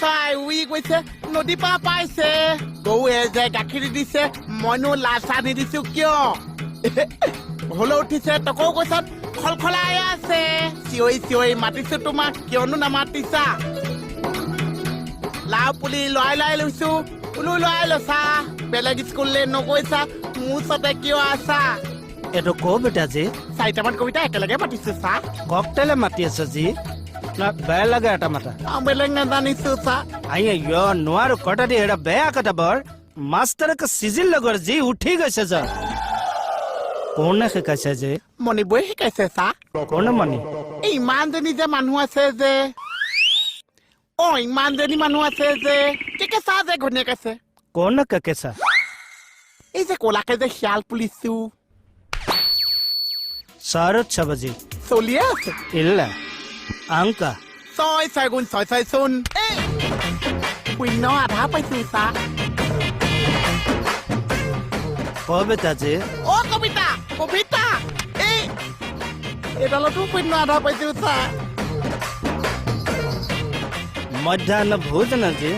চাই উই গৈছে নদী পা পাইছে গৌৱে যে গাখীৰ দিছে মইনো লাল চাহ নিদিছো কিয় হলো উঠিছে তকৌ কৈছত খলখলাই আছে চিঞৰি মাতিছো তোমাক কিয়নো নামাতিছা লাও পুলি লৈ লৈছো বোলো লৈ লৈছা বেলেগ স্কুললৈ নগৈছা মোৰ ওচৰতে কিয় আছা এইটো ক বেটা জি 4টামান কবিতা একেলগে মাতিছো চা ককটেলে মাতি আছে জি না বেয়া লাগে এটা মাতা বেলেগ নাজানিছো চা আইয়া নোৱাৰো কটা দি এটা বেয়া কথা বৰ মাষ্টাৰকে সিজিল লগৰ জি উঠি গৈছে যা কোনে শিকাইছে যে মণিবই শিকাইছে চা কোনে মণি ইমানজনী যে মানুহ আছে যে ইমানজনী মানুহ আছে যে কেকে চা যে ঘনীয়েক আছে কোনে কেকেছা এই যে কলাকে যে শিয়াল পুলিছো 6:06 বাজি চলিয়ে আছে ಇಲ್ಲ অংক 6 গুণ 6 চোন শূন্য আধা পাইছো চা কবিতা যে কবিতা কবিতা এডালতো শূন্য আধা পাইছো চা মধ্যাহ্ন ভোজন যে